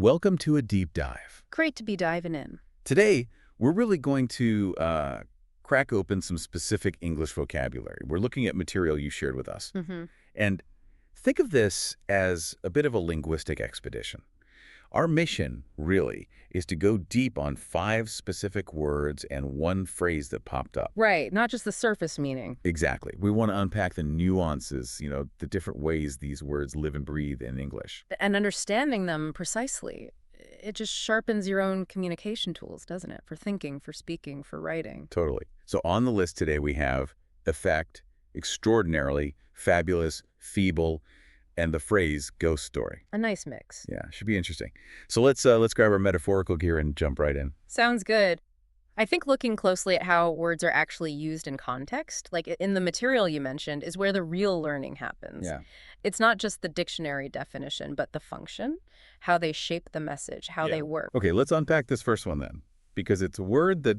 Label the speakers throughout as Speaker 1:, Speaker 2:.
Speaker 1: Welcome to a deep dive.
Speaker 2: Great to be diving in.
Speaker 1: Today, we're really going to crack open some specific English vocabulary. We're looking at material you shared with us.
Speaker 2: Mm-hmm.
Speaker 1: And think of this as a bit of a linguistic expedition. Our mission, really, is to go deep on 5 specific words and one phrase that popped up.
Speaker 2: Right, not just the surface meaning.
Speaker 1: Exactly. We want to unpack the nuances, the different ways these words live and breathe in English.
Speaker 2: And understanding them precisely, it just sharpens your own communication tools, doesn't it? For thinking, for speaking, for writing.
Speaker 1: Totally. So on the list today we have effect, extraordinarily, fabulous, feeble, and the phrase ghost story.
Speaker 2: A nice mix.
Speaker 1: Yeah, should be interesting. So let's grab our metaphorical gear and jump right in.
Speaker 2: Sounds good. I think looking closely at how words are actually used in context, like in the material you mentioned, is where the real learning happens.
Speaker 1: Yeah.
Speaker 2: It's not just the dictionary definition, but the function, how they shape the message, how they work.
Speaker 1: Okay, let's unpack this first one then, because it's a word that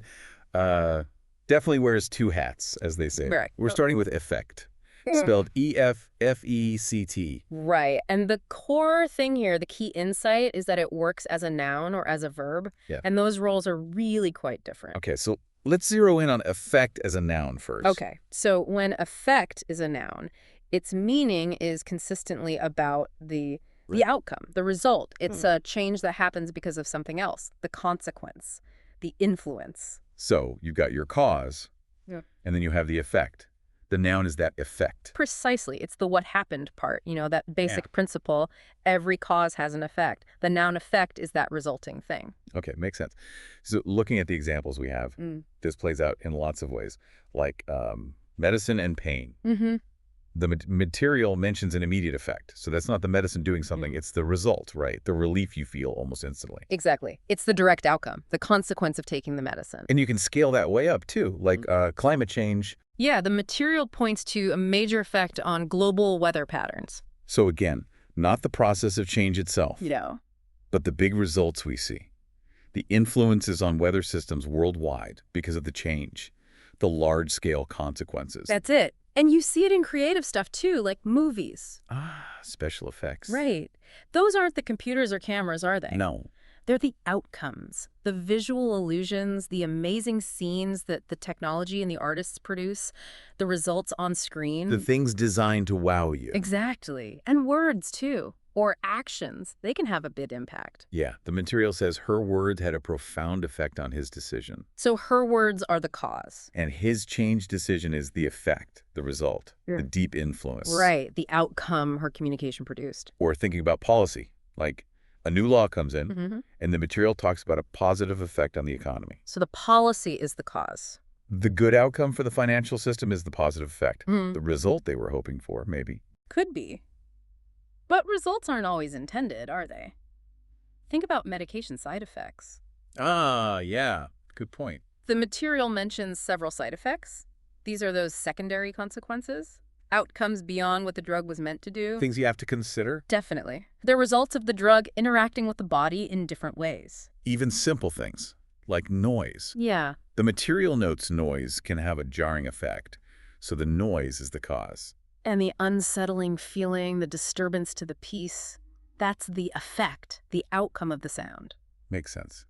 Speaker 1: definitely wears 2 hats, as they say.
Speaker 2: Right.
Speaker 1: We're starting with effect, spelled E-F-F-E-C-T.
Speaker 2: Right. And the core thing here, the key insight, is that it works as a noun or as a verb.
Speaker 1: Yeah.
Speaker 2: And those roles are really quite different.
Speaker 1: Okay, so let's zero in on effect as a noun first.
Speaker 2: Okay. So when effect is a noun, its meaning is consistently about the outcome, the result. It's a change that happens because of something else, the consequence, the influence.
Speaker 1: So you've got your cause, and then you have the effect. The noun is that effect.
Speaker 2: Precisely. It's the what happened part, that basic principle. Every cause has an effect. The noun effect is that resulting thing.
Speaker 1: Okay, makes sense. So looking at the examples we have, this plays out in lots of ways, like medicine and pain.
Speaker 2: Mm-hmm.
Speaker 1: The material mentions an immediate effect. So that's not the medicine doing something. It's the result, right? The relief you feel almost instantly.
Speaker 2: Exactly. It's the direct outcome, the consequence of taking the medicine.
Speaker 1: And you can scale that way up, too, like climate change.
Speaker 2: Yeah, the material points to a major effect on global weather patterns.
Speaker 1: So again, not the process of change itself, but the big results we see. The influences on weather systems worldwide because of the change, the large-scale consequences.
Speaker 2: That's it. And you see it in creative stuff, too, like movies.
Speaker 1: Special effects.
Speaker 2: Right. Those aren't the computers or cameras, are they?
Speaker 1: No.
Speaker 2: They're the outcomes, the visual illusions, the amazing scenes that the technology and the artists produce, the results on screen.
Speaker 1: The things designed to wow you.
Speaker 2: Exactly. And words, too. Or actions. They can have a big impact.
Speaker 1: Yeah, the material says her words had a profound effect on his decision.
Speaker 2: So her words are the cause.
Speaker 1: And his change decision is the effect, the result, the deep influence.
Speaker 2: Right, the outcome her communication produced.
Speaker 1: Or thinking about policy, like a new law comes in, and the material talks about a positive effect on the economy.
Speaker 2: So the policy is the cause.
Speaker 1: The good outcome for the financial system is the positive effect. The result they were hoping for, maybe.
Speaker 2: Could be. But results aren't always intended, are they? Think about medication side effects.
Speaker 1: Yeah. Good point.
Speaker 2: The material mentions several side effects. These are those secondary consequences. Outcomes beyond what the drug was meant to do.
Speaker 1: Things you have to consider?
Speaker 2: Definitely. They're results of the drug interacting with the body in different ways.
Speaker 1: Even simple things, like noise.
Speaker 2: Yeah.
Speaker 1: The material notes noise can have a jarring effect, so the noise is the cause.
Speaker 2: And the unsettling feeling, the disturbance to the peace, that's the effect, the outcome of the sound.
Speaker 1: Makes sense.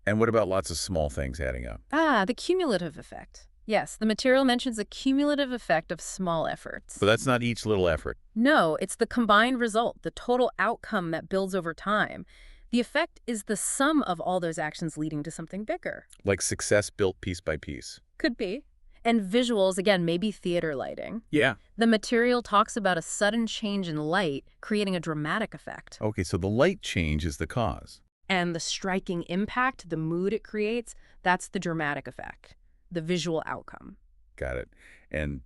Speaker 1: And what about lots of small things adding up?
Speaker 2: The cumulative effect. Yes, the material mentions a cumulative effect of small efforts.
Speaker 1: But that's not each little effort.
Speaker 2: No, it's the combined result, the total outcome that builds over time. The effect is the sum of all those actions leading to something bigger.
Speaker 1: Like success built piece by piece.
Speaker 2: Could be. And visuals, again, maybe theater lighting.
Speaker 1: Yeah.
Speaker 2: The material talks about a sudden change in light creating a dramatic effect.
Speaker 1: Okay, so the light change is the cause.
Speaker 2: And the striking impact, the mood it creates, that's the dramatic effect, the visual outcome.
Speaker 1: Got it. And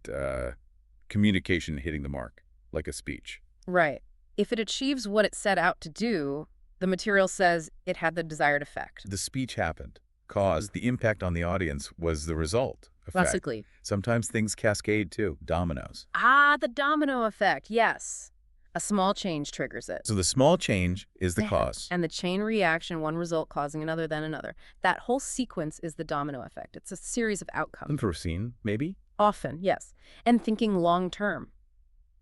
Speaker 1: communication hitting the mark, like a speech.
Speaker 2: Right. If it achieves what it set out to do, the material says it had the desired effect.
Speaker 1: The speech happened. Cause, the impact on the audience was the result. Effect.
Speaker 2: Classically.
Speaker 1: Sometimes things cascade too, dominoes.
Speaker 2: The domino effect, yes. A small change triggers it.
Speaker 1: So the small change is the cause.
Speaker 2: And the chain reaction, one result causing another, then another. That whole sequence is the domino effect. It's a series of outcomes.
Speaker 1: Unforeseen, maybe?
Speaker 2: Often, yes. And thinking long term.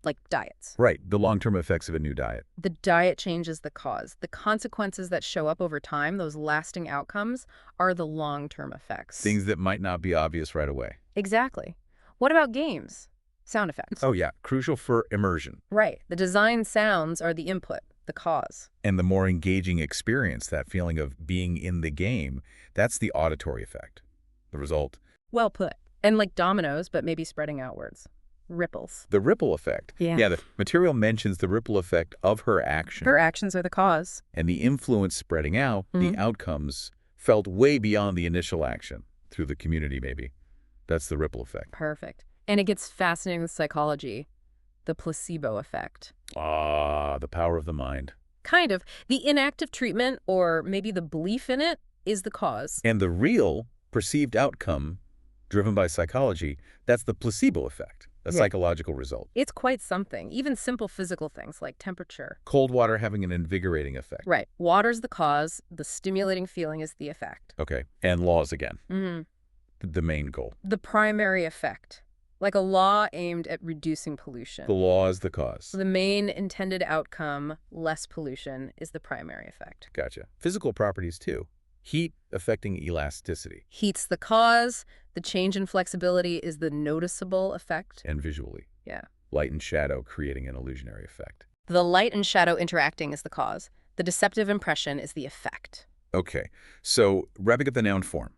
Speaker 2: like diets.
Speaker 1: Right, the long-term effects of a new diet.
Speaker 2: The diet changes the cause. The consequences that show up over time, those lasting outcomes, are the long-term effects.
Speaker 1: Things that might not be obvious right away.
Speaker 2: Exactly. What about games? Sound effects.
Speaker 1: Oh yeah, crucial for immersion.
Speaker 2: Right. The design sounds are the input, the cause.
Speaker 1: And the more engaging experience, that feeling of being in the game, that's the auditory effect. The result.
Speaker 2: Well put. And like dominoes, but maybe spreading outwards. Ripples.
Speaker 1: The ripple effect.
Speaker 2: Yeah.
Speaker 1: The material mentions the ripple effect of her action.
Speaker 2: Her actions are the cause.
Speaker 1: And the influence spreading out, the outcomes felt way beyond the initial action, through the community maybe. That's the ripple effect.
Speaker 2: Perfect. And it gets fascinating with psychology. The placebo effect.
Speaker 1: Ah, the power of the mind.
Speaker 2: Kind of. The inactive treatment, or maybe the belief in it, is the cause.
Speaker 1: And the real perceived outcome, driven by psychology, that's the placebo effect, a psychological result.
Speaker 2: It's quite something. Even simple physical things like temperature.
Speaker 1: Cold water having an invigorating effect.
Speaker 2: Right. Water's the cause. The stimulating feeling is the effect.
Speaker 1: Okay. And laws again. The main goal.
Speaker 2: The primary effect. Like a law aimed at reducing pollution.
Speaker 1: The law is the cause.
Speaker 2: The main intended outcome, less pollution, is the primary effect.
Speaker 1: Gotcha. Physical properties too. Heat affecting elasticity.
Speaker 2: Heat's the cause. The change in flexibility is the noticeable effect.
Speaker 1: And visually.
Speaker 2: Yeah.
Speaker 1: Light and shadow creating an illusionary effect.
Speaker 2: The light and shadow interacting is the cause. The deceptive impression is the effect.
Speaker 1: Okay. So wrapping up the noun form.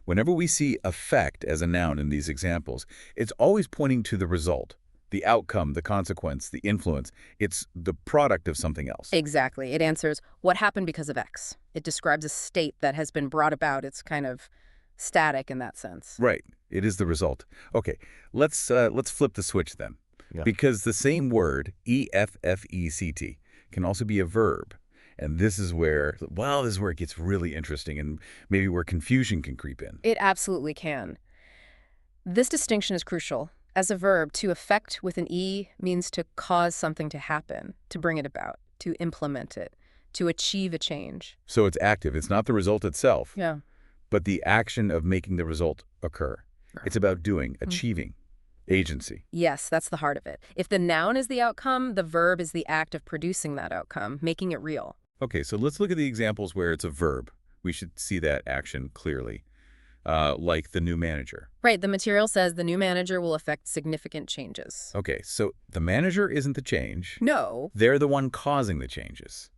Speaker 1: Whenever we see effect as a noun in these examples, it's always pointing to the result, the outcome, the consequence, the influence. It's the product of something else.
Speaker 2: Exactly. It answers what happened because of X. It describes a state that has been brought about. It's kind of static in that sense.
Speaker 1: Right. It is the result. Okay. Let's flip the switch then.
Speaker 3: Yeah.
Speaker 1: Because the same word, E-F-F-E-C-T, can also be a verb. And this is where it gets really interesting and maybe where confusion can creep in.
Speaker 2: It absolutely can. This distinction is crucial. As a verb, to affect with an E means to cause something to happen, to bring it about, to implement it, to achieve a change.
Speaker 1: So it's active. It's not the result itself,
Speaker 2: Yeah.
Speaker 1: but the action of making the result occur. It's about doing, achieving, agency.
Speaker 2: Yes, that's the heart of it. If the noun is the outcome, the verb is the act of producing that outcome, making it real.
Speaker 1: Okay, so let's look at the examples where it's a verb. We should see that action clearly, like the new manager.
Speaker 2: Right, the material says the new manager will affect significant changes.
Speaker 1: Okay, so the manager isn't the change.
Speaker 2: No.
Speaker 1: They're the one causing the changes.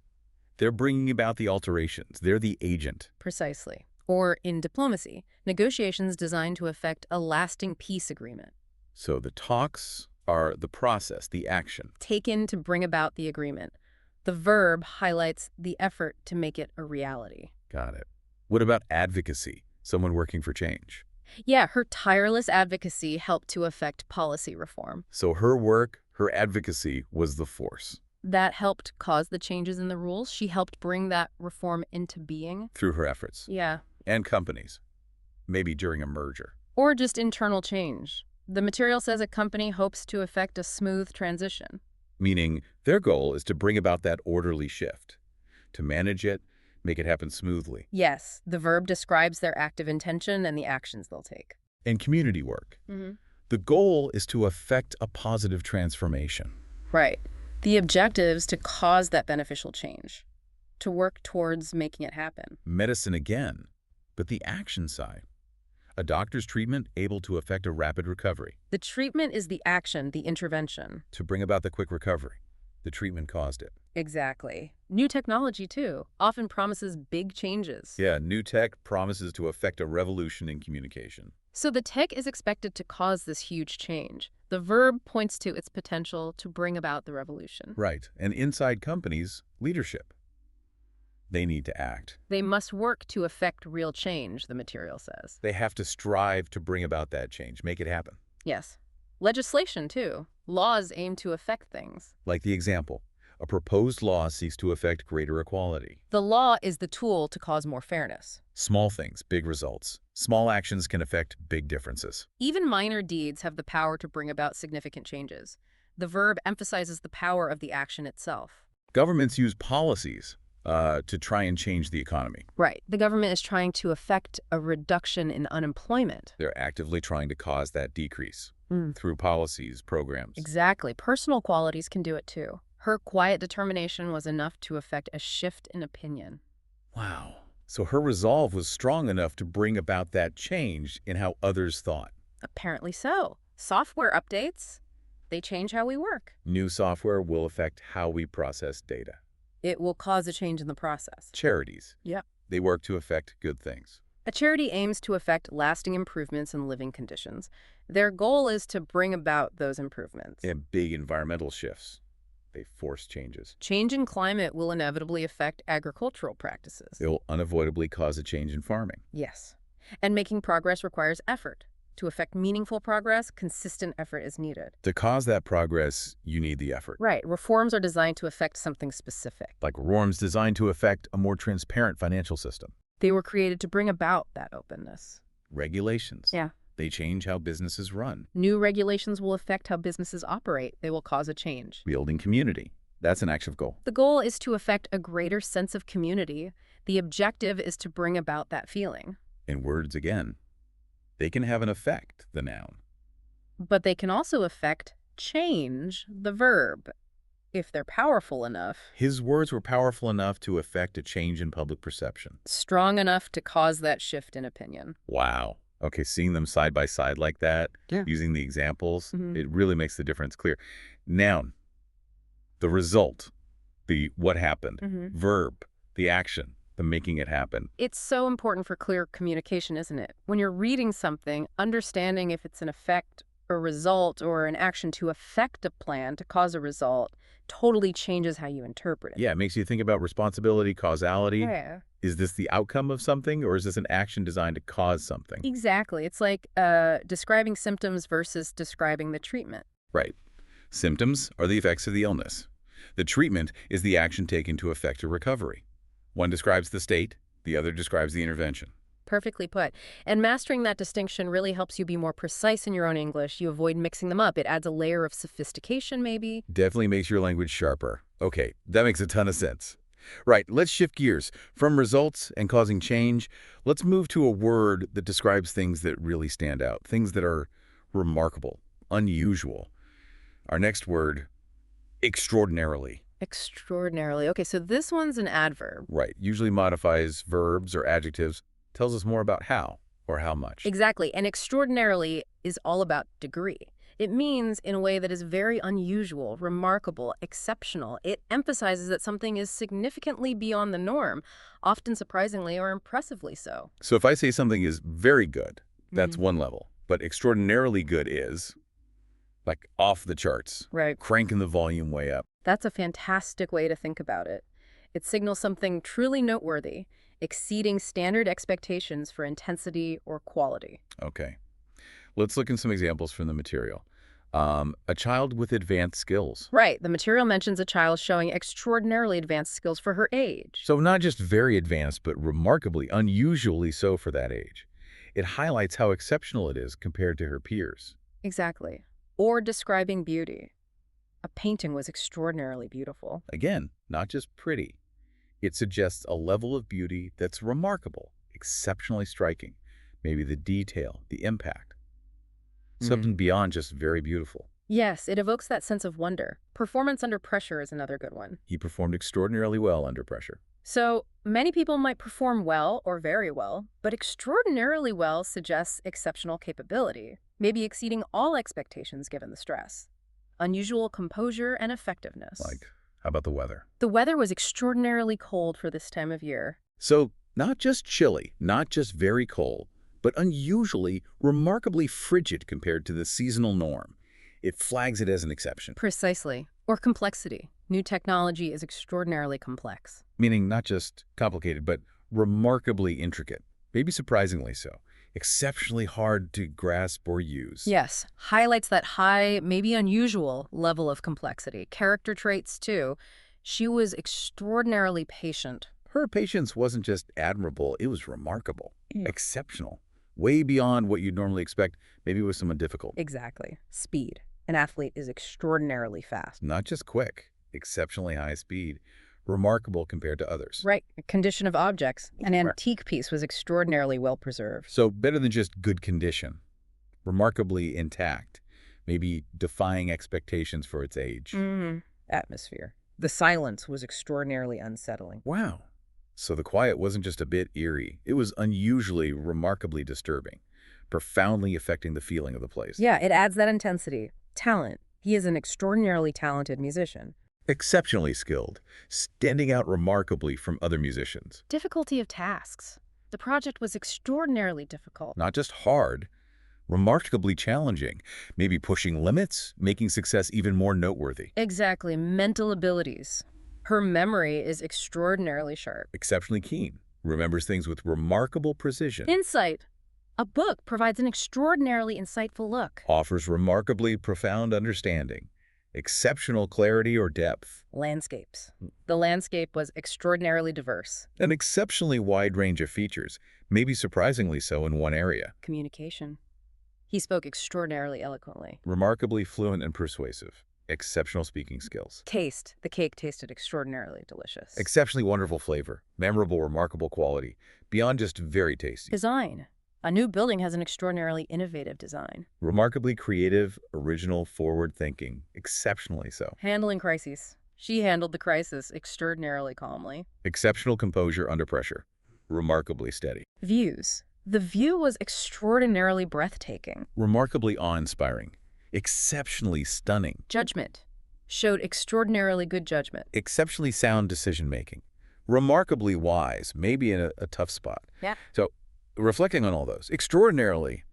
Speaker 1: They're bringing about the alterations. They're the agent.
Speaker 2: Precisely. Or in diplomacy, negotiations designed to effect a lasting peace agreement.
Speaker 1: So the talks are the process, the action.
Speaker 2: Taken to bring about the agreement. The verb highlights the effort to make it a reality.
Speaker 1: Got it. What about advocacy? Someone working for change.
Speaker 2: Yeah, her tireless advocacy helped to affect policy reform.
Speaker 1: So her work, her advocacy was the force.
Speaker 2: That helped cause the changes in the rules. She helped bring that reform into being.
Speaker 1: Through her efforts.
Speaker 2: Yeah.
Speaker 1: And companies. Maybe during a merger.
Speaker 2: Or just internal change. The material says a company hopes to effect a smooth transition.
Speaker 1: Meaning their goal is to bring about that orderly shift, to manage it, make it happen smoothly.
Speaker 2: Yes, the verb describes their active intention and the actions they'll take.
Speaker 1: And community work. The goal is to effect a positive transformation.
Speaker 2: Right. The objectives to cause that beneficial change, to work towards making it happen.
Speaker 1: Medicine again, but the action side. A doctor's treatment able to effect a rapid recovery.
Speaker 2: The treatment is the action, the intervention.
Speaker 1: To bring about the quick recovery. The treatment caused it.
Speaker 2: Exactly. New technology, too, often promises big changes.
Speaker 1: Yeah, new tech promises to effect a revolution in communication.
Speaker 2: So the tech is expected to cause this huge change. The verb points to its potential to bring about the revolution.
Speaker 1: Right. And inside companies, leadership. They need to act.
Speaker 2: They must work to effect real change, the material says.
Speaker 1: They have to strive to bring about that change, make it happen.
Speaker 2: Yes. Legislation, too. Laws aim to affect things.
Speaker 1: Like the example, a proposed law seeks to effect greater equality.
Speaker 2: The law is the tool to cause more fairness.
Speaker 1: Small things, big results. Small actions can affect big differences.
Speaker 2: Even minor deeds have the power to bring about significant changes. The verb emphasizes the power of the action itself.
Speaker 1: Governments use policies, to try and change the economy.
Speaker 2: Right. The government is trying to effect a reduction in unemployment.
Speaker 1: They're actively trying to cause that decrease
Speaker 2: Mm.
Speaker 1: through policies, programs.
Speaker 2: Exactly. Personal qualities can do it too. Her quiet determination was enough to effect a shift in opinion.
Speaker 1: Wow. So her resolve was strong enough to bring about that change in how others thought.
Speaker 2: Apparently so. Software updates, they change how we work.
Speaker 1: New software will affect how we process data.
Speaker 2: It will cause a change in the process.
Speaker 1: Charities.
Speaker 2: Yep.
Speaker 1: They work to affect good things.
Speaker 2: A charity aims to effect lasting improvements in living conditions. Their goal is to bring about those improvements.
Speaker 1: And big environmental shifts. They force changes.
Speaker 2: Change in climate will inevitably affect agricultural practices.
Speaker 1: It will unavoidably cause a change in farming.
Speaker 2: Yes. And making progress requires effort. To effect meaningful progress, consistent effort is needed.
Speaker 1: To cause that progress, you need the effort.
Speaker 2: Right. Reforms are designed to affect something specific.
Speaker 1: Like reforms designed to affect a more transparent financial system.
Speaker 2: They were created to bring about that openness.
Speaker 1: Regulations.
Speaker 2: Yeah.
Speaker 1: They change how businesses run.
Speaker 2: New regulations will affect how businesses operate. They will cause a change.
Speaker 1: Building community. That's an active goal.
Speaker 2: The goal is to affect a greater sense of community. The objective is to bring about that feeling.
Speaker 1: In words again, they can have an effect, the noun.
Speaker 2: But they can also affect change, the verb, if they're powerful enough.
Speaker 1: His words were powerful enough to affect a change in public perception.
Speaker 2: Strong enough to cause that shift in opinion.
Speaker 1: Wow. Okay, seeing them side by side like that, using the examples, it really makes the difference clear. Noun, the result, the what happened. Verb, the action, the making it happen.
Speaker 2: It's so important for clear communication, isn't it? When you're reading something, understanding if it's an effect, a result, or an action to affect a plan, to cause a result, totally changes how you interpret it.
Speaker 1: Yeah, it makes you think about responsibility, causality.
Speaker 2: Yeah.
Speaker 1: Is this the outcome of something, or is this an action designed to cause something?
Speaker 2: Exactly. It's like describing symptoms versus describing the treatment.
Speaker 1: Right. Symptoms are the effects of the illness. The treatment is the action taken to effect a recovery. One describes the state, the other describes the intervention.
Speaker 2: Perfectly put. And mastering that distinction really helps you be more precise in your own English. You avoid mixing them up. It adds a layer of sophistication, maybe.
Speaker 1: Definitely makes your language sharper. Okay, that makes a ton of sense. Right, let's shift gears. From results and causing change, let's move to a word that describes things that really stand out, things that are remarkable, unusual. Our next word, extraordinarily.
Speaker 2: Extraordinarily. Okay, so this one's an adverb.
Speaker 1: Right, usually modifies verbs or adjectives, tells us more about how or how much.
Speaker 2: Exactly, and extraordinarily is all about degree. It means in a way that is very unusual, remarkable, exceptional. It emphasizes that something is significantly beyond the norm, often surprisingly or impressively so.
Speaker 1: So if I say something is very good, that's one level. But extraordinarily good is like off the charts.
Speaker 2: Right.
Speaker 1: Cranking the volume way up.
Speaker 2: That's a fantastic way to think about it. It signals something truly noteworthy, exceeding standard expectations for intensity or quality.
Speaker 1: Okay. Let's look at some examples from the material. A child with advanced skills.
Speaker 2: Right. The material mentions a child showing extraordinarily advanced skills for her age.
Speaker 1: So not just very advanced, but remarkably, unusually so for that age. It highlights how exceptional it is compared to her peers.
Speaker 2: Exactly. Or describing beauty. A painting was extraordinarily beautiful.
Speaker 1: Again, not just pretty. It suggests a level of beauty that's remarkable, exceptionally striking. Maybe the detail, the impact. Something beyond just very beautiful.
Speaker 2: Yes, it evokes that sense of wonder. Performance under pressure is another good one.
Speaker 1: He performed extraordinarily well under pressure.
Speaker 2: So, many people might perform well or very well, but extraordinarily well suggests exceptional capability, maybe exceeding all expectations given the stress. Unusual composure and effectiveness.
Speaker 1: Like, how about the weather?
Speaker 2: The weather was extraordinarily cold for this time of year.
Speaker 1: So, not just chilly, not just very cold, but unusually, remarkably frigid compared to the seasonal norm. It flags it as an exception.
Speaker 2: Precisely. Or complexity. New technology is extraordinarily complex.
Speaker 1: Meaning not just complicated, but remarkably intricate. Maybe surprisingly so. Exceptionally hard to grasp or use.
Speaker 2: Yes. Highlights that high, maybe unusual level of complexity. Character traits, too. She was extraordinarily patient.
Speaker 1: Her patience wasn't just admirable, it was remarkable. Exceptional. Way beyond what you'd normally expect, maybe with someone difficult.
Speaker 2: Exactly. Speed. An athlete is extraordinarily fast.
Speaker 1: Not just quick, exceptionally high speed. remarkable compared to others.
Speaker 2: Right. Condition of objects. An antique piece was extraordinarily well preserved.
Speaker 1: So better than just good condition. Remarkably intact, maybe defying expectations for its age.
Speaker 3: Atmosphere. The silence was extraordinarily unsettling.
Speaker 1: Wow. So the quiet wasn't just a bit eerie. It was unusually, remarkably disturbing, profoundly affecting the feeling of the place.
Speaker 2: Yeah, it adds that intensity. Talent. He is an extraordinarily talented musician.
Speaker 1: Exceptionally skilled, standing out remarkably from other musicians.
Speaker 2: Difficulty of tasks. The project was extraordinarily difficult.
Speaker 1: Not just hard, remarkably challenging, maybe pushing limits, making success even more noteworthy.
Speaker 2: Exactly. Mental abilities. Her memory is extraordinarily sharp.
Speaker 1: Exceptionally keen, remembers things with remarkable precision.
Speaker 2: Insight. A book provides an extraordinarily insightful look.
Speaker 1: Offers remarkably profound understanding, exceptional clarity or depth.
Speaker 2: Landscapes. The landscape was extraordinarily diverse.
Speaker 1: An exceptionally wide range of features, maybe surprisingly so in one area.
Speaker 2: Communication. He spoke extraordinarily eloquently.
Speaker 1: Remarkably fluent and persuasive. Exceptional speaking skills.
Speaker 2: Taste. The cake tasted extraordinarily delicious.
Speaker 1: Exceptionally wonderful flavor. Memorable, remarkable quality. Beyond just very tasty.
Speaker 2: Design. A new building has an extraordinarily innovative design.
Speaker 1: Remarkably creative, original, forward-thinking. Exceptionally so.
Speaker 2: Handling crises. She handled the crisis extraordinarily calmly.
Speaker 1: Exceptional composure under pressure. Remarkably steady.
Speaker 2: Views. The view was extraordinarily breathtaking.
Speaker 1: Remarkably awe-inspiring. Exceptionally stunning.
Speaker 2: Judgment. Showed extraordinarily good judgment.
Speaker 1: Exceptionally sound decision-making. Remarkably wise, maybe in a tough spot.
Speaker 2: Yeah.
Speaker 1: So, reflecting on all those, extraordinarily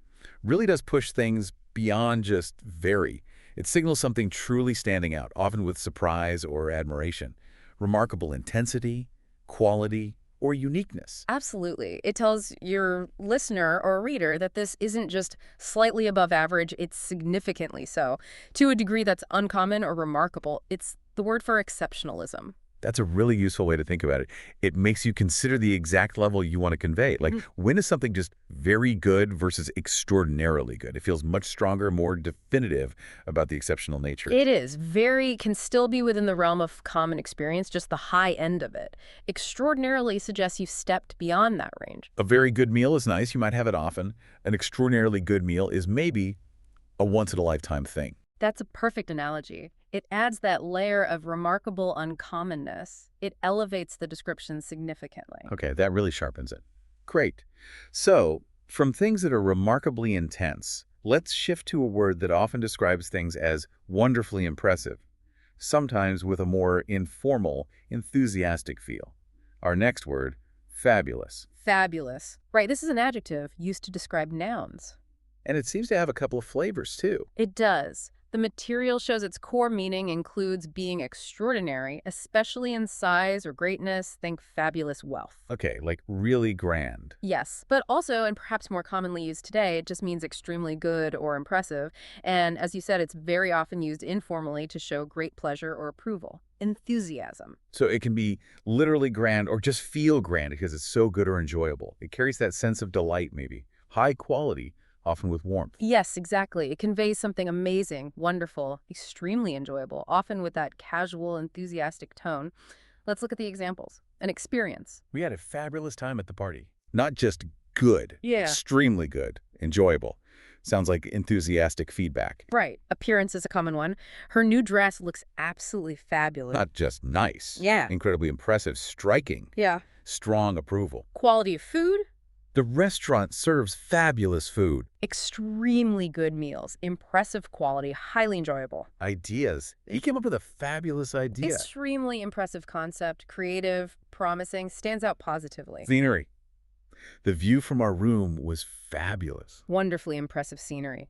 Speaker 1: really does push things beyond just very. It signals something truly standing out, often with surprise or admiration. Remarkable intensity, quality, or uniqueness.
Speaker 2: Absolutely. It tells your listener or reader that this isn't just slightly above average, it's significantly so. To a degree that's uncommon or remarkable, it's the word for exceptionalism.
Speaker 1: That's a really useful way to think about it. It makes you consider the exact level you want to convey. Like, when is something just very good versus extraordinarily good? It feels much stronger, more definitive about the exceptional nature.
Speaker 2: It is. Can still be within the realm of common experience, just the high end of it. Extraordinarily suggests you've stepped beyond that range.
Speaker 1: A very good meal is nice. You might have it often. An extraordinarily good meal is maybe a once-in-a-lifetime thing.
Speaker 2: That's a perfect analogy. It adds that layer of remarkable uncommonness. It elevates the description significantly.
Speaker 1: Okay, that really sharpens it. Great. So, from things that are remarkably intense, let's shift to a word that often describes things as wonderfully impressive, sometimes with a more informal, enthusiastic feel. Our next word, fabulous.
Speaker 2: Fabulous. Right, this is an adjective used to describe nouns.
Speaker 1: And it seems to have a couple of flavors, too.
Speaker 2: It does. The material shows its core meaning includes being extraordinary, especially in size or greatness. Think fabulous wealth.
Speaker 1: Okay, like really grand.
Speaker 2: Yes, but also, and perhaps more commonly used today, it just means extremely good or impressive. And as you said, it's very often used informally to show great pleasure or approval. Enthusiasm.
Speaker 1: So it can be literally grand or just feel grand because it's so good or enjoyable. It carries that sense of delight, maybe. High quality, often with warmth.
Speaker 2: Yes, exactly. It conveys something amazing, wonderful, extremely enjoyable, often with that casual, enthusiastic tone. Let's look at the examples. An experience.
Speaker 1: We had a fabulous time at the party. Not just good.
Speaker 2: Yeah.
Speaker 1: Extremely good. Enjoyable. Sounds like enthusiastic feedback.
Speaker 2: Right. Appearance is a common one. Her new dress looks absolutely fabulous.
Speaker 1: Not just nice.
Speaker 2: Yeah.
Speaker 1: Incredibly impressive. Striking.
Speaker 2: Yeah.
Speaker 1: Strong approval.
Speaker 2: Quality of food.
Speaker 1: The restaurant serves fabulous food.
Speaker 2: Extremely good meals. Impressive quality. Highly enjoyable.
Speaker 1: Ideas. He came up with a fabulous idea.
Speaker 2: Extremely impressive concept. Creative, promising, stands out positively.
Speaker 1: Scenery. The view from our room was fabulous.
Speaker 2: Wonderfully impressive scenery.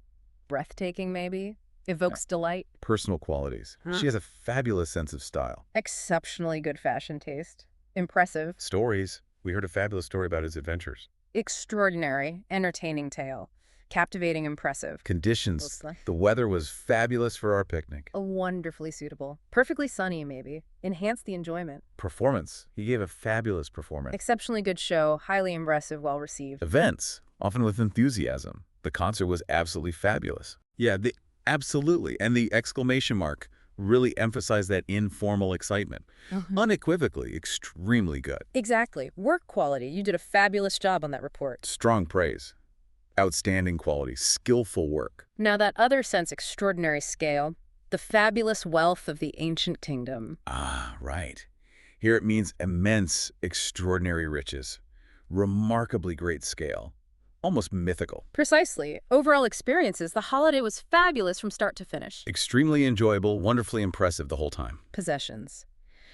Speaker 2: Breathtaking, maybe? Evokes delight.
Speaker 1: Personal qualities. She has a fabulous sense of style.
Speaker 2: Exceptionally good fashion taste. Impressive.
Speaker 1: Stories. We heard a fabulous story about his adventures.
Speaker 2: Extraordinary. Entertaining tale. Captivating, impressive.
Speaker 1: Conditions.
Speaker 2: Mostly.
Speaker 1: The weather was fabulous for our picnic.
Speaker 2: Wonderfully suitable. Perfectly sunny, maybe. Enhanced the enjoyment.
Speaker 1: Performance. He gave a fabulous performance.
Speaker 2: Exceptionally good show. Highly impressive. Well received.
Speaker 1: Events. Often with enthusiasm. The concert was absolutely fabulous. Yeah, absolutely. And the exclamation mark. really emphasize that informal excitement. Unequivocally, extremely good.
Speaker 2: Exactly. Work quality. You did a fabulous job on that report.
Speaker 1: Strong praise. Outstanding quality. Skillful work.
Speaker 2: Now that other sense, extraordinary scale, the fabulous wealth of the ancient kingdom.
Speaker 1: Ah, right. Here it means immense, extraordinary riches. Remarkably great scale. Almost mythical.
Speaker 2: Precisely. Overall experiences, the holiday was fabulous from start to finish.
Speaker 1: Extremely enjoyable, wonderfully impressive the whole time.
Speaker 2: Possessions.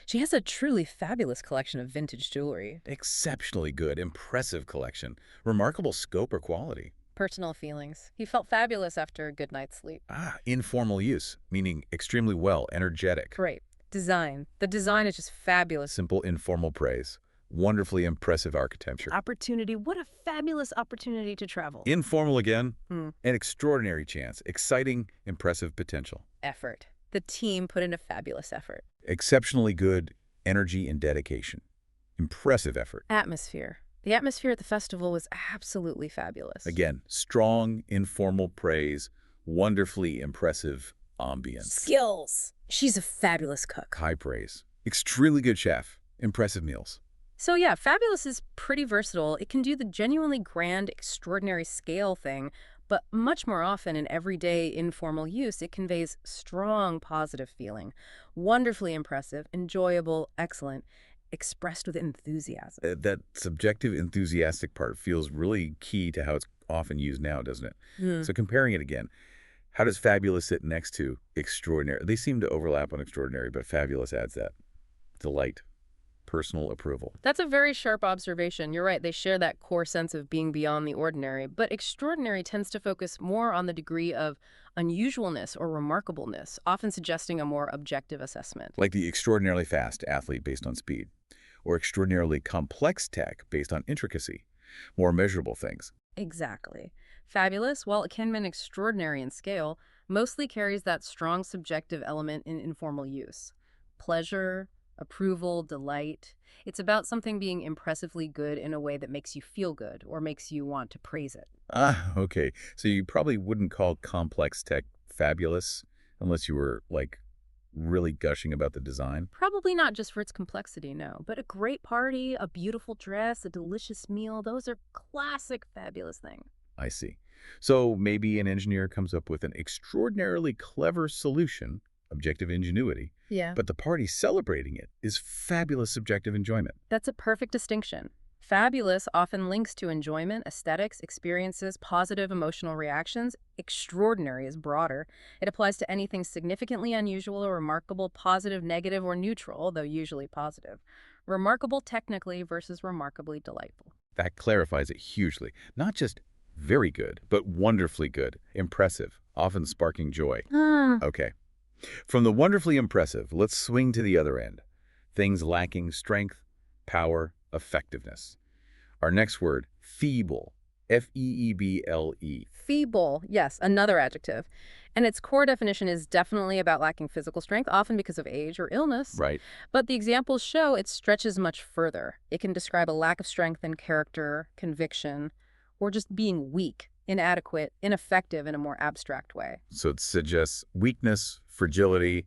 Speaker 2: She has a truly fabulous collection of vintage jewelry.
Speaker 1: Exceptionally good, impressive collection. Remarkable scope or quality.
Speaker 2: Personal feelings. He felt fabulous after a good night's sleep.
Speaker 1: Ah, informal use, meaning extremely well, energetic.
Speaker 2: Great. Design. The design is just fabulous.
Speaker 1: Simple, informal praise. Wonderfully impressive architecture.
Speaker 2: Opportunity. What a fabulous opportunity to travel.
Speaker 1: Informal again. An extraordinary chance. Exciting, impressive potential.
Speaker 2: Effort. The team put in a fabulous effort.
Speaker 1: Exceptionally good energy and dedication. Impressive effort.
Speaker 2: Atmosphere. The atmosphere at the festival was absolutely fabulous.
Speaker 1: Again, strong, informal praise. Wonderfully impressive ambience.
Speaker 2: Skills. She's a fabulous cook.
Speaker 1: High praise. Extremely good chef. Impressive meals.
Speaker 2: So yeah, fabulous is pretty versatile. It can do the genuinely grand, extraordinary scale thing, but much more often in everyday informal use, it conveys strong positive feeling. Wonderfully impressive, enjoyable, excellent, expressed with enthusiasm.
Speaker 1: That subjective, enthusiastic part feels really key to how it's often used now, doesn't it? So comparing it again, how does fabulous sit next to extraordinary? They seem to overlap on extraordinary, but fabulous adds that. Delight. Personal approval.
Speaker 2: That's a very sharp observation. You're right. They share that core sense of being beyond the ordinary, but extraordinary tends to focus more on the degree of unusualness or remarkableness, often suggesting a more objective assessment.
Speaker 1: Like the extraordinarily fast athlete based on speed, or extraordinarily complex tech based on intricacy, more measurable things.
Speaker 2: Exactly. Fabulous, while it can be extraordinary in scale, mostly carries that strong subjective element in informal use. Pleasure, approval, delight. It's about something being impressively good in a way that makes you feel good or makes you want to praise it.
Speaker 1: Ah, okay. So you probably wouldn't call complex tech fabulous unless you were, like, really gushing about the design?
Speaker 2: Probably not just for its complexity, no. But a great party, a beautiful dress, a delicious meal, those are classic fabulous things.
Speaker 1: I see. So maybe an engineer comes up with an extraordinarily clever solution, objective ingenuity,
Speaker 2: Yeah.
Speaker 1: but the party celebrating it is fabulous subjective enjoyment.
Speaker 2: That's a perfect distinction. Fabulous often links to enjoyment, aesthetics, experiences, positive emotional reactions. Extraordinary is broader. It applies to anything significantly unusual or remarkable, positive, negative, or neutral, though usually positive. Remarkable technically versus remarkably delightful.
Speaker 1: That clarifies it hugely. Not just very good, but wonderfully good, impressive, often sparking joy. Okay. From the wonderfully impressive, let's swing to the other end. Things lacking strength, power, effectiveness. Our next word, feeble. F-E-E-B-L-E.
Speaker 2: Feeble, yes, another adjective. And its core definition is definitely about lacking physical strength, often because of age or illness.
Speaker 1: Right.
Speaker 2: But the examples show it stretches much further. It can describe a lack of strength in character, conviction, or just being weak, inadequate, ineffective in a more abstract way.
Speaker 1: So it suggests weakness, fragility,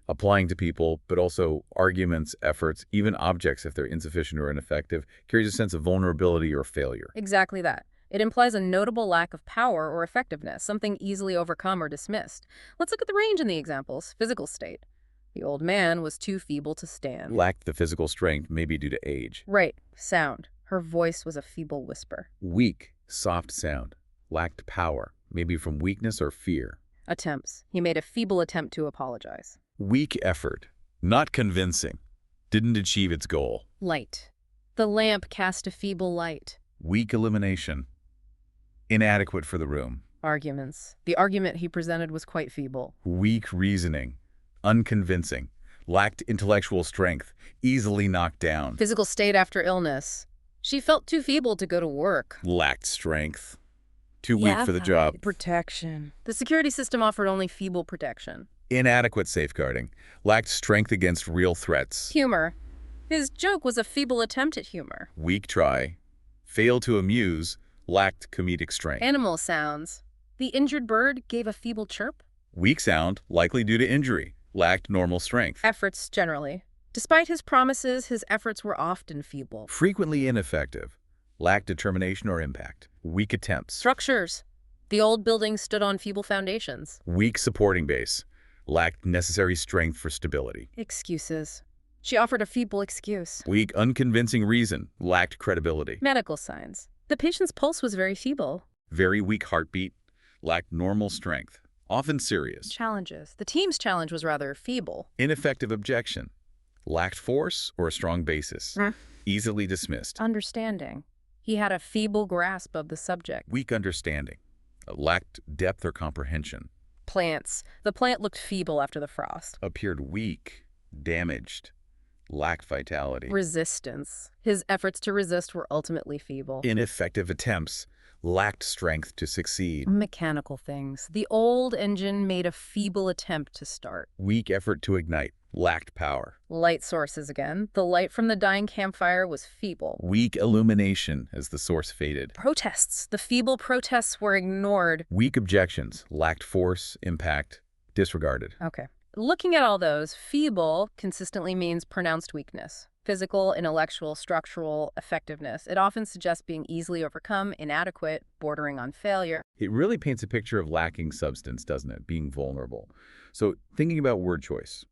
Speaker 1: applying to people, but also arguments, efforts, even objects if they're insufficient or ineffective, carries a sense of vulnerability or failure.
Speaker 2: Exactly that. It implies a notable lack of power or effectiveness, something easily overcome or dismissed. Let's look at the range in the examples. Physical state. The old man was too feeble to stand.
Speaker 1: Lacked the physical strength, maybe due to age.
Speaker 2: Right. Sound. Her voice was a feeble whisper.
Speaker 1: Weak, soft sound. Lacked power, maybe from weakness or fear.
Speaker 2: Attempts. He made a feeble attempt to apologize.
Speaker 1: Weak effort. Not convincing. Didn't achieve its goal.
Speaker 2: Light. The lamp cast a feeble light.
Speaker 1: Weak illumination. Inadequate for the room.
Speaker 2: Arguments. The argument he presented was quite feeble.
Speaker 1: Weak reasoning. Unconvincing. Lacked intellectual strength. Easily knocked down.
Speaker 2: Physical state after illness. She felt too feeble to go to work.
Speaker 1: Lacked strength. Too weak for the job.
Speaker 3: Protection.
Speaker 2: The security system offered only feeble protection.
Speaker 1: Inadequate safeguarding. Lacked strength against real threats.
Speaker 2: Humor. His joke was a feeble attempt at humor.
Speaker 1: Weak try. Failed to amuse. Lacked comedic strength.
Speaker 2: Animal sounds. The injured bird gave a feeble chirp.
Speaker 1: Weak sound, likely due to injury. lacked normal strength.
Speaker 2: Efforts generally. Despite his promises, his efforts were often feeble.
Speaker 1: Frequently ineffective, lacked determination or impact. Weak attempts.
Speaker 2: Structures. The old building stood on feeble foundations.
Speaker 1: Weak supporting base, lacked necessary strength for stability.
Speaker 2: Excuses. She offered a feeble excuse.
Speaker 1: Weak, unconvincing reason, lacked credibility.
Speaker 2: Medical signs. The patient's pulse was very feeble.
Speaker 1: Very weak heartbeat, lacked normal strength, often serious.
Speaker 2: Challenges. The team's challenge was rather feeble.
Speaker 1: Ineffective objection, lacked force or a strong basis. Easily dismissed.
Speaker 2: Understanding. He had a feeble grasp of the subject.
Speaker 1: Weak understanding, lacked depth or comprehension.
Speaker 2: Plants. The plant looked feeble after the frost.
Speaker 1: Appeared weak, damaged, lacked vitality.
Speaker 2: Resistance. His efforts to resist were ultimately feeble.
Speaker 1: Ineffective attempts, lacked strength to succeed.
Speaker 2: Mechanical things. The old engine made a feeble attempt to start.
Speaker 1: Weak effort to ignite, lacked power.
Speaker 2: Light sources again. The light from the dying campfire was feeble.
Speaker 1: Weak illumination as the source faded.
Speaker 2: Protests. The feeble protests were ignored.
Speaker 1: Weak objections, lacked force, impact, disregarded.
Speaker 2: Okay. Looking at all those, feeble consistently means pronounced weakness. Physical, intellectual, structural, effectiveness. It often suggests being easily overcome, inadequate, bordering on failure.
Speaker 1: It really paints a picture of lacking substance, doesn't it? Being vulnerable. So thinking about word choice,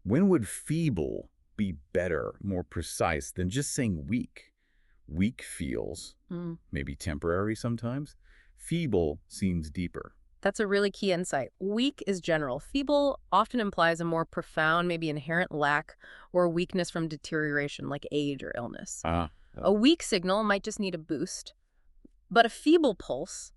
Speaker 1: when would feeble be better, more precise than just saying weak? Weak feels maybe temporary sometimes. Feeble seems deeper.
Speaker 2: That's a really key insight. Weak is general. Feeble often implies a more profound, maybe inherent lack or weakness from deterioration, like age or illness. A weak signal might just need a boost, but a feeble pulse,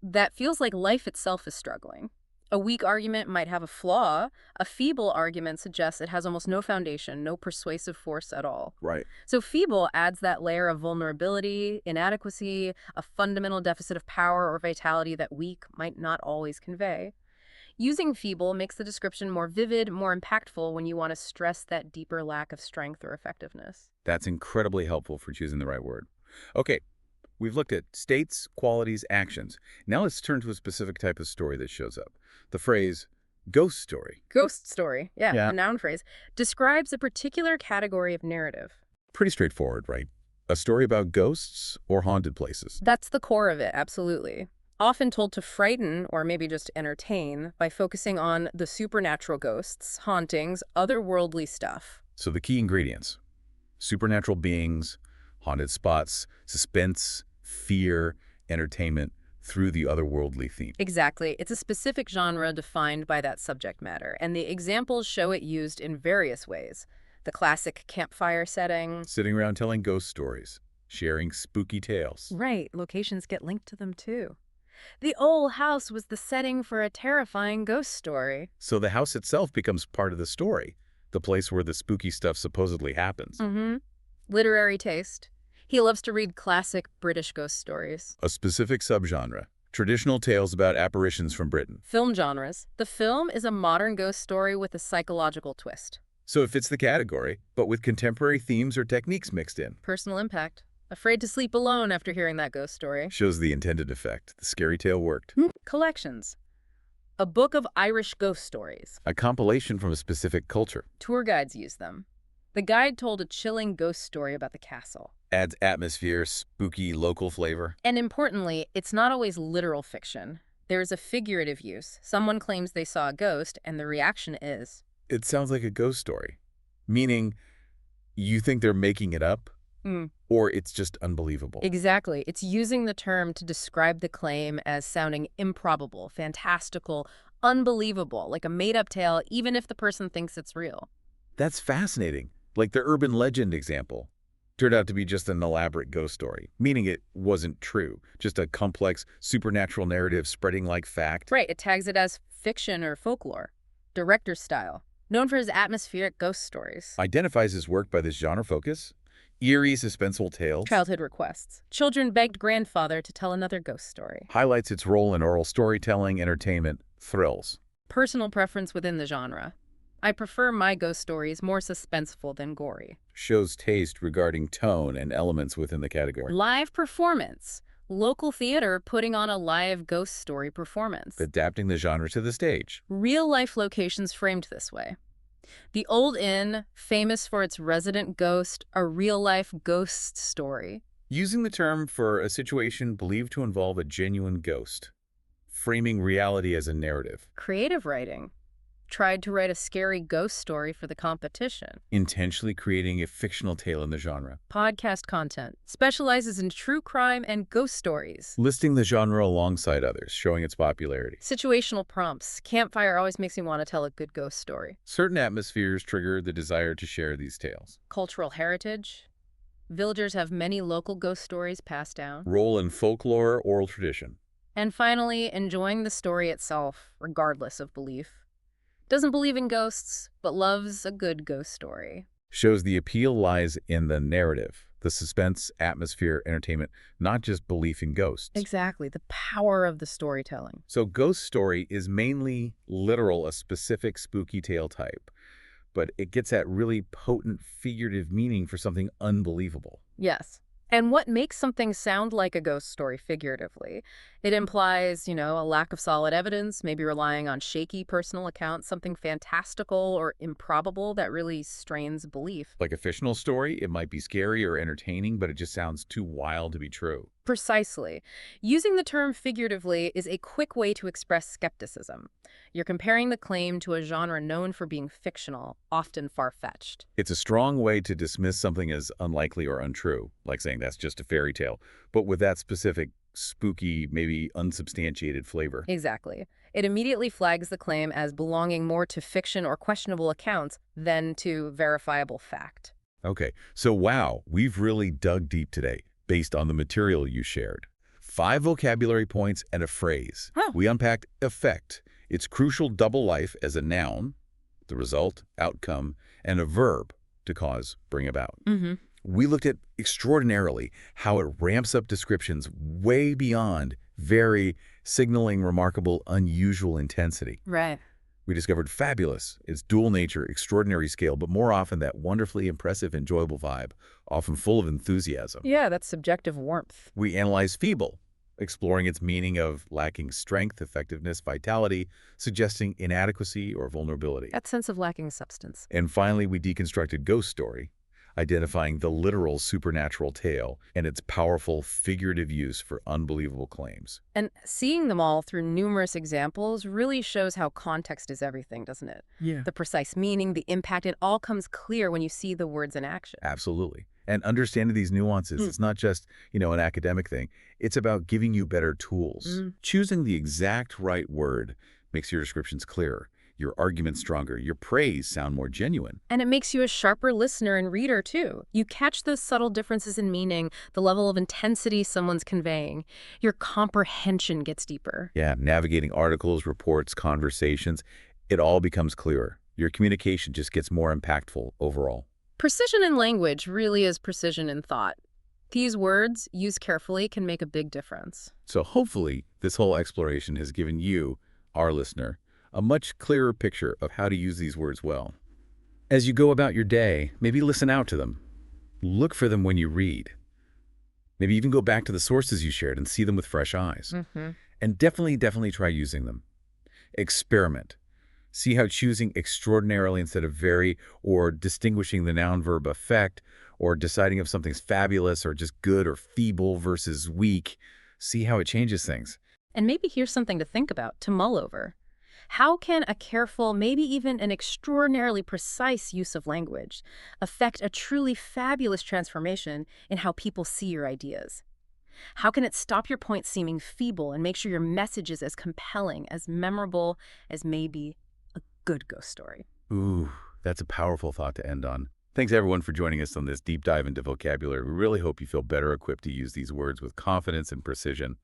Speaker 2: that feels like life itself is struggling. A weak argument might have a flaw. A feeble argument suggests it has almost no foundation, no persuasive force at all.
Speaker 1: Right.
Speaker 2: So feeble adds that layer of vulnerability, inadequacy, a fundamental deficit of power or vitality that weak might not always convey. Using feeble makes the description more vivid, more impactful when you want to stress that deeper lack of strength or effectiveness.
Speaker 1: That's incredibly helpful for choosing the right word. Okay. We've looked at states, qualities, actions. Now let's turn to a specific type of story that shows up. The phrase, ghost story.
Speaker 2: Ghost story, yeah, a noun phrase, describes a particular category of narrative.
Speaker 1: Pretty straightforward, right? A story about ghosts or haunted places.
Speaker 2: That's the core of it, absolutely. Often told to frighten or maybe just entertain by focusing on the supernatural ghosts, hauntings, otherworldly stuff.
Speaker 1: So the key ingredients, supernatural beings, haunted spots, suspense, fear, entertainment through the otherworldly theme.
Speaker 2: Exactly. It's a specific genre defined by that subject matter, and the examples show it used in various ways. The classic campfire setting.
Speaker 1: Sitting around telling ghost stories, sharing spooky tales.
Speaker 2: Right. Locations get linked to them, too. The old house was the setting for a terrifying ghost story.
Speaker 1: So the house itself becomes part of the story, the place where the spooky stuff supposedly happens.
Speaker 2: Literary taste. He loves to read classic British ghost stories.
Speaker 1: A specific subgenre, traditional tales about apparitions from Britain.
Speaker 2: Film genres. The film is a modern ghost story with a psychological twist.
Speaker 1: So it fits the category, but with contemporary themes or techniques mixed in.
Speaker 2: Personal impact. Afraid to sleep alone after hearing that ghost story.
Speaker 1: Shows the intended effect. The scary tale worked.
Speaker 2: Collections. A book of Irish ghost stories.
Speaker 1: A compilation from a specific culture.
Speaker 2: Tour guides use them. The guide told a chilling ghost story about the castle.
Speaker 1: Adds atmosphere, spooky, local flavor.
Speaker 2: And importantly, it's not always literal fiction. There is a figurative use. Someone claims they saw a ghost, and the reaction is...
Speaker 1: It sounds like a ghost story. Meaning, you think they're making it up? Or it's just unbelievable.
Speaker 2: Exactly. It's using the term to describe the claim as sounding improbable, fantastical, unbelievable, like a made-up tale, even if the person thinks it's real.
Speaker 1: That's fascinating. Like the urban legend example. Turned out to be just an elaborate ghost story, meaning it wasn't true, just a complex supernatural narrative spreading like fact.
Speaker 2: Right, it tags it as fiction or folklore. Director style, known for his atmospheric ghost stories.
Speaker 1: Identifies his work by this genre focus. Eerie, suspenseful tales.
Speaker 2: Childhood requests. Children begged grandfather to tell another ghost story.
Speaker 1: Highlights its role in oral storytelling, entertainment, thrills.
Speaker 2: Personal preference within the genre. I prefer my ghost stories more suspenseful than gory.
Speaker 1: Shows taste regarding tone and elements within the category.
Speaker 2: Live performance. Local theater putting on a live ghost story performance.
Speaker 1: Adapting the genre to the stage.
Speaker 2: Real-life locations framed this way. The Old Inn, famous for its resident ghost, a real-life ghost story.
Speaker 1: Using the term for a situation believed to involve a genuine ghost. Framing reality as a narrative.
Speaker 2: Creative writing. Tried to write a scary ghost story for the competition.
Speaker 1: Intentionally creating a fictional tale in the genre.
Speaker 2: Podcast content. Specializes in true crime and ghost stories.
Speaker 1: Listing the genre alongside others, showing its popularity.
Speaker 2: Situational prompts. Campfire always makes me want to tell a good ghost story.
Speaker 1: Certain atmospheres trigger the desire to share these tales.
Speaker 2: Cultural heritage. Villagers have many local ghost stories passed down.
Speaker 1: Role in folklore, oral tradition.
Speaker 2: And finally, enjoying the story itself, regardless of belief. Doesn't believe in ghosts, but loves a good ghost story.
Speaker 1: Shows the appeal lies in the narrative, the suspense, atmosphere, entertainment, not just belief in ghosts.
Speaker 2: Exactly, the power of the storytelling.
Speaker 1: So ghost story is mainly literal, a specific spooky tale type, but it gets that really potent figurative meaning for something unbelievable.
Speaker 2: Yes. And what makes something sound like a ghost story figuratively? It implies, a lack of solid evidence, maybe relying on shaky personal accounts, something fantastical or improbable that really strains belief.
Speaker 1: Like a fictional story, it might be scary or entertaining, but it just sounds too wild to be true.
Speaker 2: Precisely. Using the term figuratively is a quick way to express skepticism. You're comparing the claim to a genre known for being fictional, often far-fetched.
Speaker 1: It's a strong way to dismiss something as unlikely or untrue, like saying that's just a fairy tale, but with that specific, spooky, maybe unsubstantiated flavor.
Speaker 2: Exactly. It immediately flags the claim as belonging more to fiction or questionable accounts than to verifiable fact.
Speaker 1: Okay, so wow, we've really dug deep today based on the material you shared. 5 vocabulary points and a phrase.
Speaker 2: Huh.
Speaker 1: We unpacked effect, its crucial double life as a noun, the result, outcome, and a verb, to cause, bring about. We looked at extraordinarily how it ramps up descriptions way beyond very, signaling remarkable, unusual intensity.
Speaker 2: Right.
Speaker 1: We discovered fabulous, its dual nature, extraordinary scale, but more often that wonderfully impressive, enjoyable vibe, often full of enthusiasm.
Speaker 2: Yeah, that's subjective warmth.
Speaker 1: We analyzed feeble, exploring its meaning of lacking strength, effectiveness, vitality, suggesting inadequacy or vulnerability.
Speaker 2: That sense of lacking substance.
Speaker 1: And finally, we deconstructed ghost story, identifying the literal supernatural tale and its powerful figurative use for unbelievable claims.
Speaker 2: And seeing them all through numerous examples really shows how context is everything, doesn't it?
Speaker 3: Yeah.
Speaker 2: The precise meaning, the impact, it all comes clear when you see the words in action.
Speaker 1: Absolutely. And understanding these nuances, it's not just, an academic thing. It's about giving you better tools. Choosing the exact right word makes your descriptions clearer, your arguments stronger, your praise sound more genuine.
Speaker 2: And it makes you a sharper listener and reader, too. You catch those subtle differences in meaning, the level of intensity someone's conveying. Your comprehension gets deeper.
Speaker 1: Yeah, navigating articles, reports, conversations, it all becomes clearer. Your communication just gets more impactful overall.
Speaker 2: Precision in language really is precision in thought. These words, used carefully, can make a big difference.
Speaker 1: So hopefully, this whole exploration has given you, our listener, a much clearer picture of how to use these words well. As you go about your day, maybe listen out to them. Look for them when you read. Maybe even go back to the sources you shared and see them with fresh eyes. And definitely try using them. Experiment. See how choosing extraordinarily instead of very, or distinguishing the noun-verb effect, or deciding if something's fabulous or just good or feeble versus weak, see how it changes things.
Speaker 2: And maybe here's something to think about, to mull over. How can a careful, maybe even an extraordinarily precise use of language affect a truly fabulous transformation in how people see your ideas? How can it stop your point seeming feeble and make sure your message is as compelling, as memorable as maybe a good ghost story?
Speaker 1: Ooh, that's a powerful thought to end on. Thanks everyone for joining us on this deep dive into vocabulary. We really hope you feel better equipped to use these words with confidence and precision.